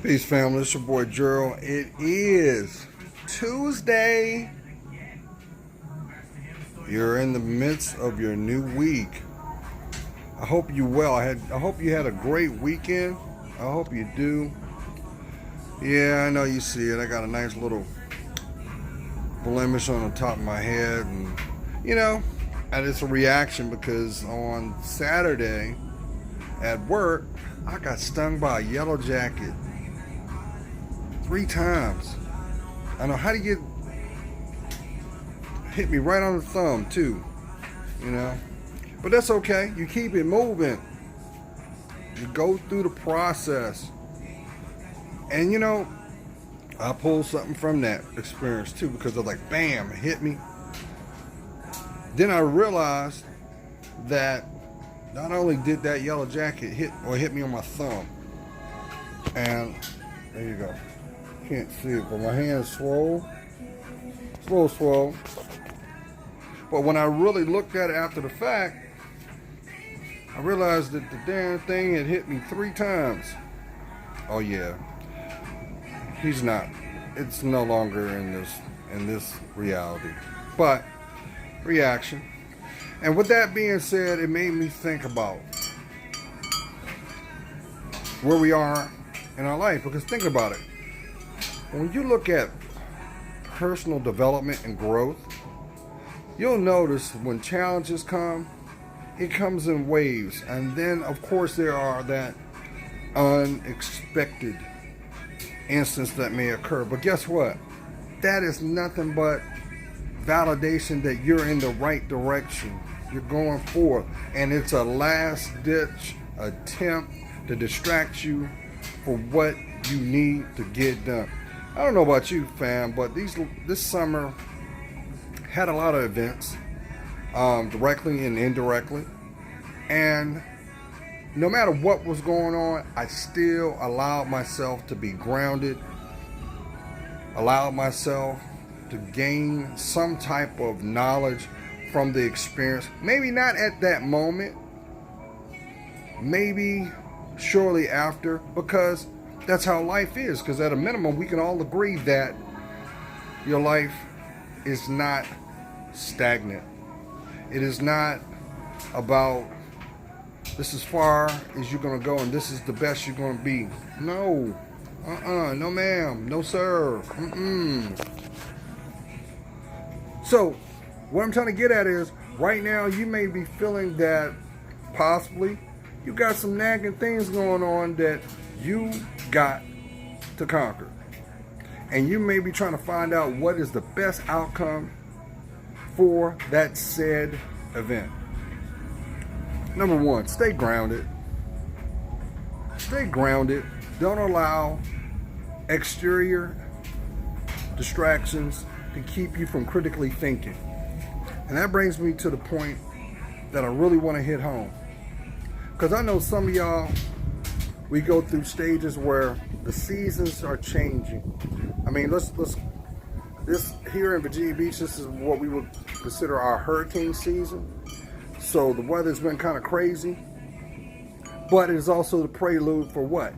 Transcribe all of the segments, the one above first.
Peace, family. It's your boy Gerald. It is Tuesday. You're in the midst of your new week. I hope you well. I hope you had a great weekend. I hope you do. Yeah, I know you see it. I got a nice little blemish on the top of my head, and you know, and it's a reaction because on Saturday at work, I got stung by a yellow jacket 3 times. I know how to get hit me right on the thumb too, you know. But that's okay. You keep it moving. You go through the process. And you know, I pulled something from that experience too because I was like, bam, it hit me. Then I realized that not only did that yellow jacket hit me on my thumb, and there you go. Can't see it, but my hand's swole. Swole. But when I really looked at it after the fact, I realized that the damn thing had hit me 3 times. Oh yeah. He's not. It's no longer in this reality. But reaction. And with that being said, it made me think about where we are in our life. Because think about it. When you look at personal development and growth, you'll notice when challenges come, it comes in waves. And then, of course, there are that unexpected instance that may occur. But guess what? That is nothing but validation that you're in the right direction. You're going forth. And it's a last-ditch attempt to distract you for what you need to get done. I don't know about you, fam, but this summer had a lot of events, directly and indirectly. And no matter what was going on, I still allowed myself to be grounded, allowed myself to gain some type of knowledge from the experience. Maybe not at that moment, maybe shortly after, because that's how life is. Because at a minimum, we can all agree that your life is not stagnant. It is not about this is far as you're going to go and this is the best you're going to be. No. No ma'am. No sir. So, what I'm trying to get at is, right now you may be feeling that possibly you got some nagging things going on that you got to conquer. And you may be trying to find out what is the best outcome for that said event. Number one, stay grounded. Stay grounded. Don't allow exterior distractions to keep you from critically thinking. And that brings me to the point that I really want to hit home. Because I know some of y'all, we go through stages where the seasons are changing. I mean, this here in Virginia Beach, this is what we would consider our hurricane season. So the weather's been kind of crazy, but it is also the prelude for what?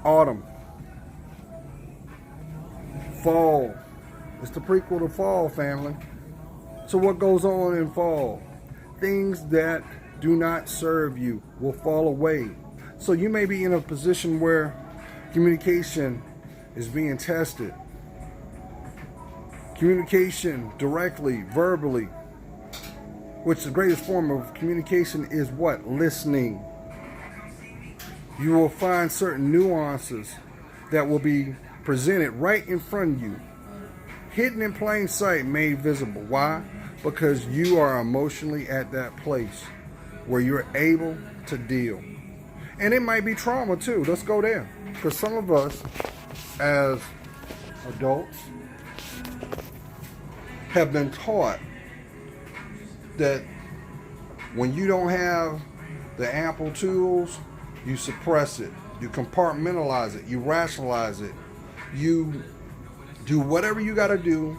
Autumn. Fall. It's the prequel to fall, family. So what goes on in fall? Things that do not serve you will fall away. So you may be in a position where communication is being tested. Communication directly, verbally, which the greatest form of communication is what? Listening. You will find certain nuances that will be presented right in front of you, hidden in plain sight, made visible. Why? Because you are emotionally at that place where you're able to deal. And it might be trauma too. Let's go there. Because some of us, as adults, have been taught that when you don't have the ample tools, you suppress it, you compartmentalize it, you rationalize it, you do whatever you got to do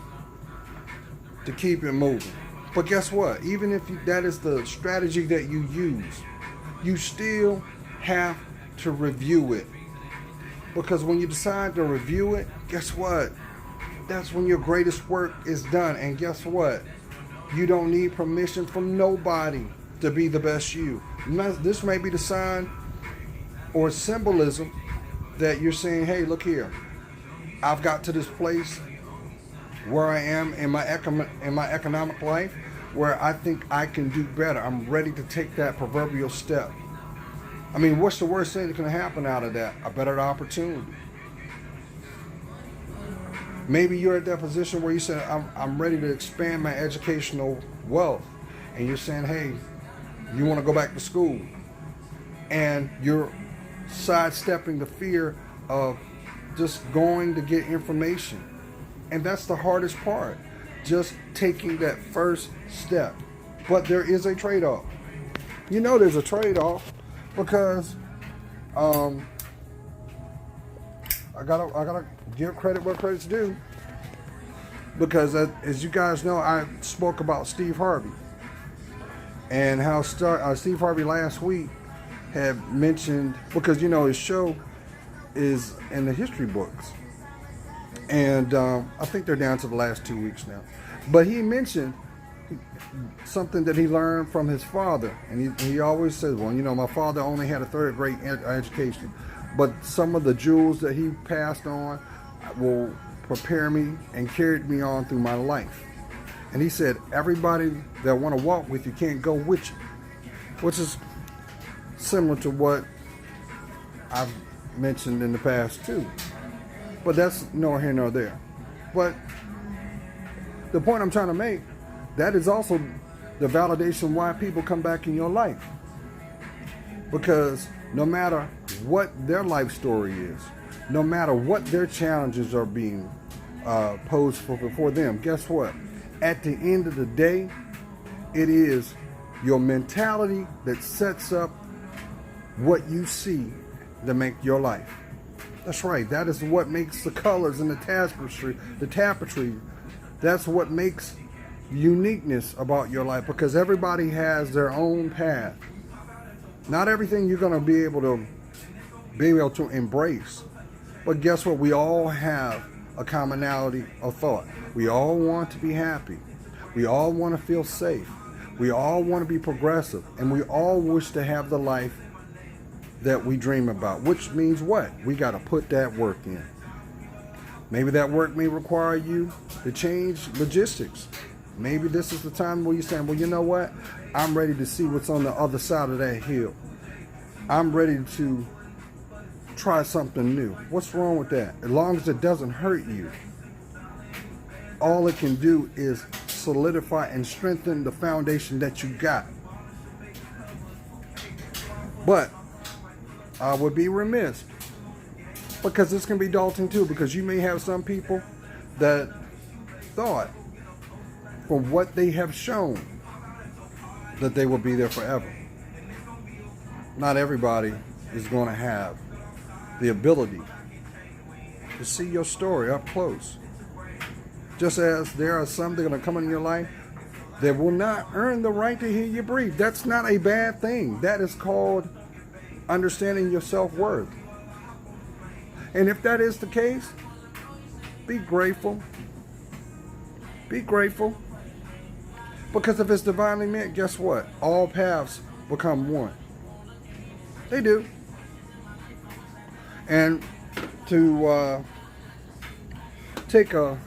to keep it moving. But guess what? Even if that is the strategy that you use, you still have to review it. Because when you decide to review it, guess what? That's when your greatest work is done. And guess what? You don't need permission from nobody to be the best you. This may be the sign or symbolism that you're saying, hey, look here. I've got to this place where I am in my economic life where I think I can do better. I'm ready to take that proverbial step. I mean, what's the worst thing that can happen out of that? A better opportunity. Maybe you're at that position where you said, I'm ready to expand my educational wealth. And you're saying, hey, you want to go back to school. And you're sidestepping the fear of just going to get information. And that's the hardest part. Just taking that first step. But there is a trade-off. You know there's a trade-off because I gotta give credit where credit's due. Because as you guys know, I spoke about Steve Harvey and how Steve Harvey last week had mentioned, because you know his show is in the history books, and I think they're down to the last 2 weeks now. But he mentioned something that he learned from his father, and he always says, well, you know, my father only had a third grade education, but some of the jewels that he passed on will prepare me and carried me on through my life. And he said, everybody that want to walk with you can't go with you, which is similar to what I've mentioned in the past too. But that's nor here nor there. But the point I'm trying to make, that is also the validation why people come back in your life. Because no matter what their life story is, no matter what their challenges are being posed before them, guess what? At the end of the day, it is your mentality that sets up what you see to make your life. That's right. That is what makes the colors and the tapestry. That's what makes uniqueness about your life, because everybody has their own path. Not everything you're going to be able to embrace. But guess what? We all have a commonality of thought. We all want to be happy. We all want to feel safe. We all want to be progressive. And we all wish to have the life that we dream about. Which means what? We got to put that work in. Maybe that work may require you to change logistics. Maybe this is the time where you're saying, well, you know what? I'm ready to see what's on the other side of that hill. I'm ready to try something new. What's wrong with that? As long as it doesn't hurt you, all it can do is solidify and strengthen the foundation that you got. But I would be remiss, because this can be daunting too, because you may have some people that thought, from what they have shown, that they will be there forever. Not everybody is going to have the ability to see your story up close. Just as there are some that are going to come in your life that will not earn the right to hear you breathe. That's not a bad thing. That is called understanding your self-worth. And if that is the case, be grateful. Be grateful. Because if it's divinely meant, guess what? All paths become one. They do. And to take a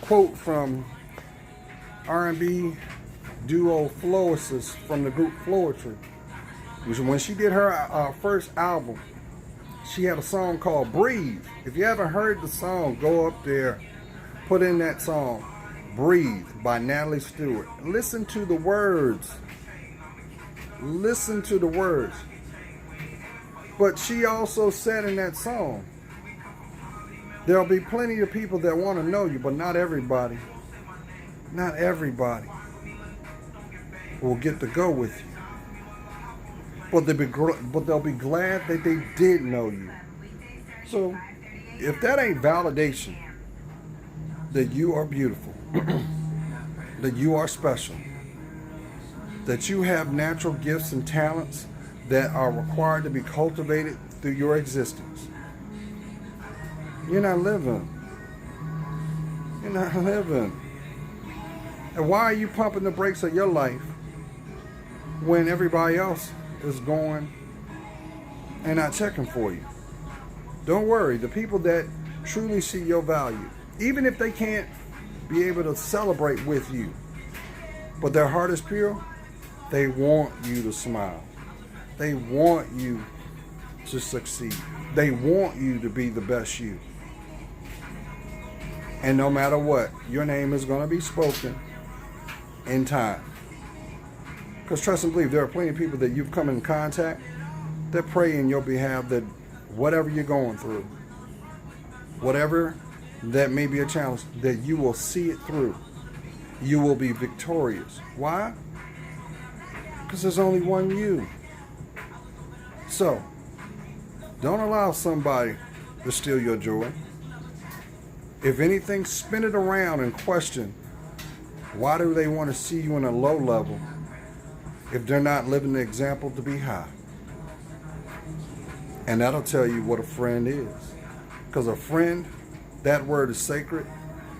quote from R&B duo Floesis from the group Floetry, which when she did her first album, she had a song called Breathe. If you haven't heard the song, go up there, put in that song, Breathe by Natalie Stewart. Listen to the words. Listen to the words. But she also said in that song, there'll be plenty of people that want to know you, but not everybody will get to go with you. But they'll be glad that they did know you. So, if that ain't validation that you are beautiful, that you are special, that you have natural gifts and talents that are required to be cultivated through your existence. You're not living. You're not living. And why are you pumping the brakes of your life when everybody else is going and not checking for you? Don't worry. The people that truly see your value, even if they can't be able to celebrate with you, but their heart is pure, they want you to smile. They want you to succeed. They want you to be the best you. And no matter what, your name is going to be spoken in time. Because trust and believe, there are plenty of people that you've come in contact that pray in your behalf that whatever you're going through, whatever that may be a challenge, that you will see it through. You will be victorious. Why? Because there's only one you. So, don't allow somebody to steal your joy. If anything, spin it around and question, why do they want to see you in a low level if they're not living the example to be high? And that'll tell you what a friend is. Because a friend, that word is sacred,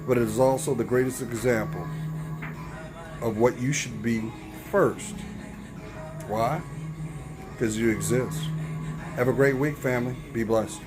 but it is also the greatest example of what you should be first. Why? Because you exist. Have a great week, family. Be blessed.